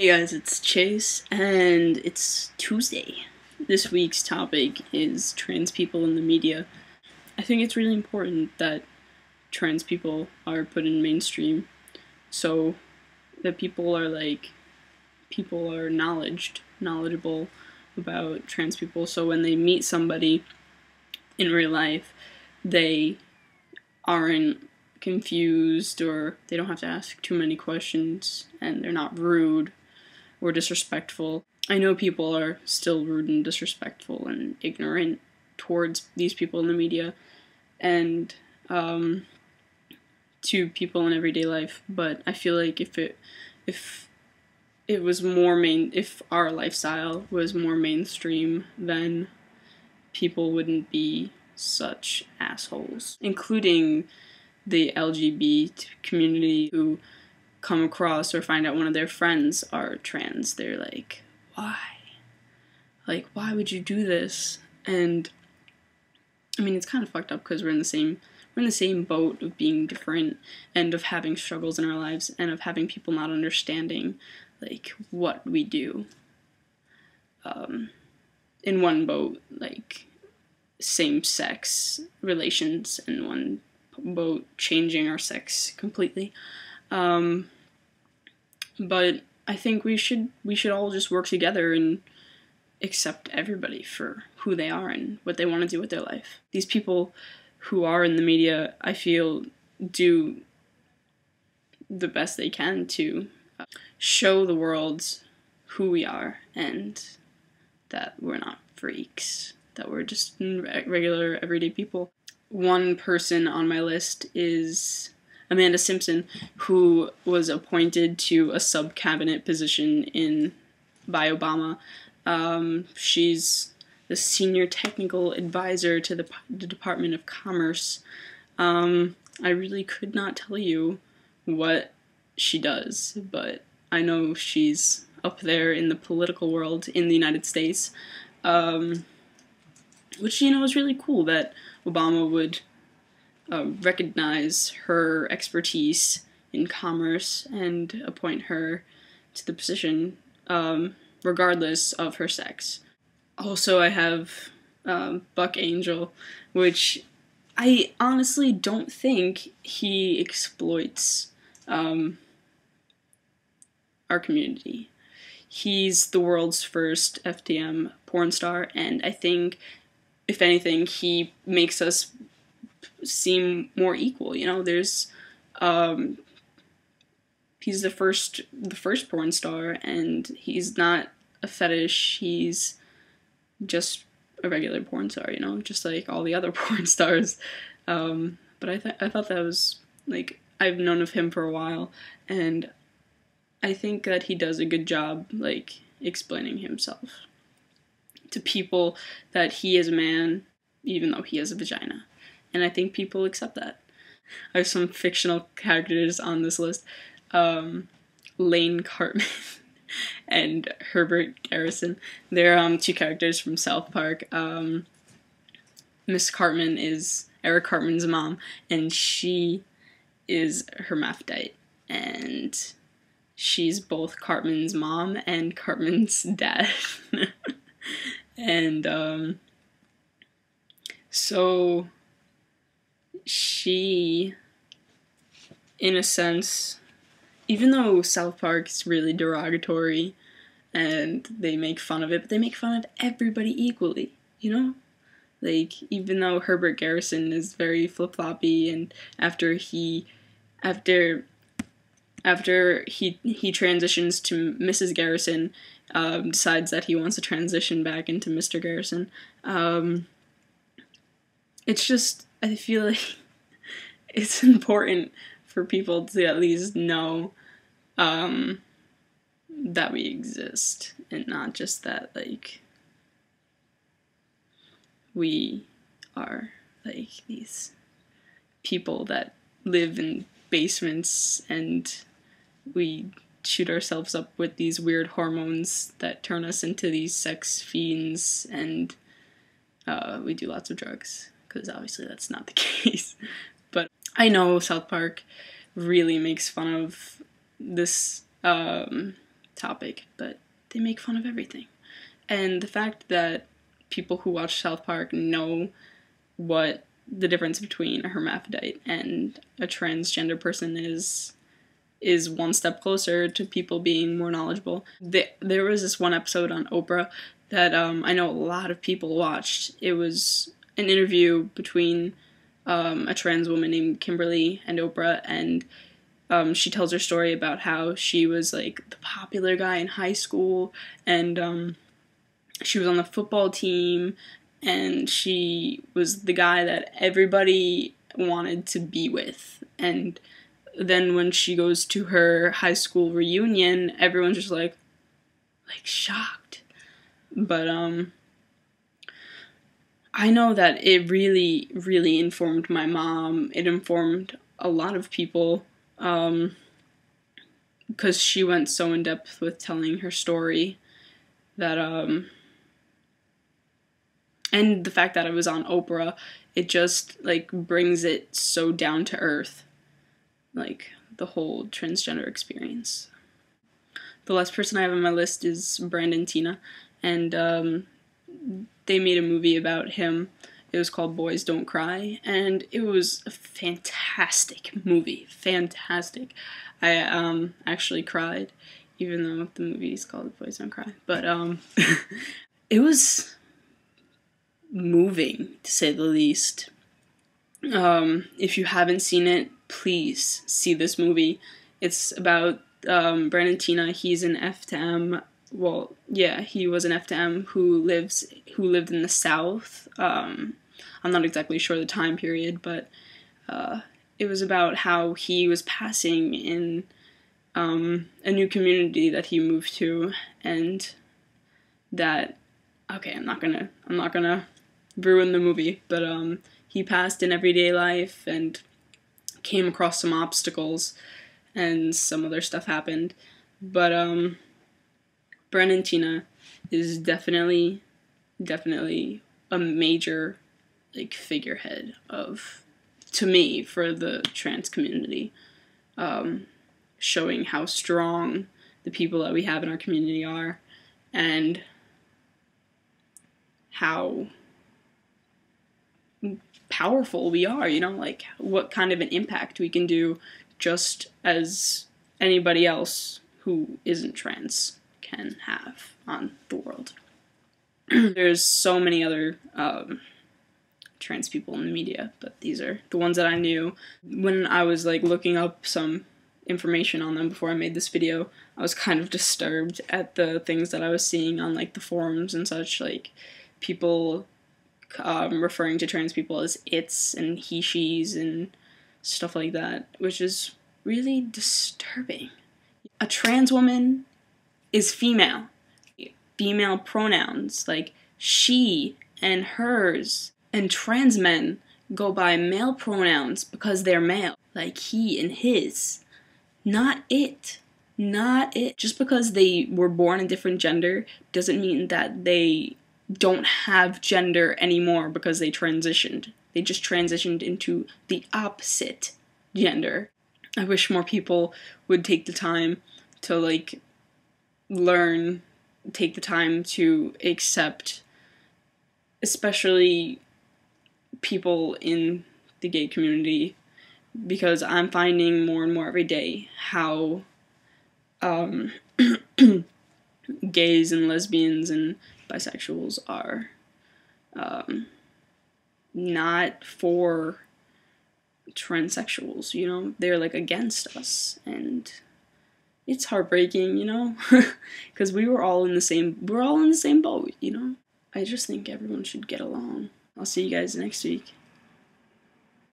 Hey guys, it's Chase, and it's Tuesday. This week's topic is trans people in the media. I think it's really important that trans people are put in mainstream so that people are knowledgeable about trans people, so when they meet somebody in real life, they aren't confused or they don't have to ask too many questions and they're not rude or disrespectful. I know people are still rude and disrespectful and ignorant towards these people in the media and to people in everyday life, but I feel like if our lifestyle was more mainstream, then people wouldn't be such assholes, including the LGBT community who come across or find out one of their friends are trans. They're like, why? Like, why would you do this? And I mean, it's kind of fucked up because we're in the same boat of being different and of having struggles in our lives and of having people not understanding like what we do. In one boat, like same-sex relations, in one boat changing our sex completely. But I think we should all just work together and accept everybody for who they are and what they want to do with their life. These people who are in the media, I feel, do the best they can to show the world who we are and that we're not freaks, that we're just regular, everyday people. One person on my list is Amanda Simpson, who was appointed to a sub-cabinet position by Obama. She's the senior technical advisor to the Department of Commerce. I really could not tell you what she does, but I know she's up there in the political world in the United States, which, is really cool that Obama would recognize her expertise in commerce and appoint her to the position, regardless of her sex. Also, I have Buck Angel, which I honestly don't think he exploits our community. He's the world's first FTM porn star, and I think, if anything, he makes us seem more equal. There's he's the first porn star, and he's not a fetish, he's just a regular porn star, just like all the other porn stars. But I thought that was, like, I've known of him for a while, and I think that he does a good job, like, explaining himself to people that he is a man, even though he has a vagina. And I think people accept that. I have some fictional characters on this list. Lane Cartman and Herbert Garrison. They're two characters from South Park. Miss Cartman is Eric Cartman's mom, and she is hermaphrodite. And she's both Cartman's mom and Cartman's dad. And so she, in a sense, even though South Park's really derogatory and they make fun of it, but they make fun of everybody equally, Like, even though Herbert Garrison is very flip-floppy, and after he transitions to Mrs. Garrison, decides that he wants to transition back into Mr. Garrison, it's just, I feel like it's important for people to at least know that we exist, and not just that, like, we are, like, these people that live in basements and we shoot ourselves up with these weird hormones that turn us into these sex fiends, and we do lots of drugs, because obviously that's not the case. But I know South Park really makes fun of this topic, but they make fun of everything. And the fact that people who watch South Park know what the difference between a hermaphrodite and a transgender person is one step closer to people being more knowledgeable. There was this one episode on Oprah that I know a lot of people watched. It was an interview between a trans woman named Kimberly and Oprah, and she tells her story about how she was like the popular guy in high school, and she was on the football team, and she was the guy that everybody wanted to be with. And then when she goes to her high school reunion, everyone's just like shocked. But I know that it really, really informed my mom. It informed a lot of people, because she went so in depth with telling her story that and the fact that I was on Oprah, it just like brings it so down to earth, like the whole transgender experience. The last person I have on my list is Brandon Tina, and they made a movie about him. It was called Boys Don't Cry, and it was a fantastic movie. Fantastic. I actually cried, even though the movie is called Boys Don't Cry. But it was moving, to say the least. If you haven't seen it, please see this movie. It's about Brandon Tina. He's an F to M. Well, yeah, he was an F to M who lived in the South. I'm not exactly sure the time period, but it was about how he was passing in a new community that he moved to, and that, okay, I'm not gonna ruin the movie, but he passed in everyday life and came across some obstacles, and some other stuff happened. But Brandon Tina is definitely a major like figurehead to me, for the trans community, showing how strong the people that we have in our community are, and how powerful we are, like what kind of an impact we can do just as anybody else who isn't trans can have on the world. There's so many other trans people in the media, but these are the ones that I knew. When I was like looking up some information on them before I made this video, I was kind of disturbed at the things that I was seeing on like the forums and such, like people referring to trans people as its and he, she's and stuff like that, which is really disturbing. A trans woman is female. Female pronouns like she and hers, and trans men go by male pronouns because they're male, like he and his. Not it. Not it. Just because they were born a different gender doesn't mean that they don't have gender anymore because they transitioned. They just transitioned into the opposite gender. I wish more people would take the time to like learn, take the time to accept, especially people in the gay community, because I'm finding more and more every day how gays and lesbians and bisexuals are not for transsexuals, they're like against us, and it's heartbreaking, because we're all in the same boat, I just think everyone should get along. I'll see you guys next week.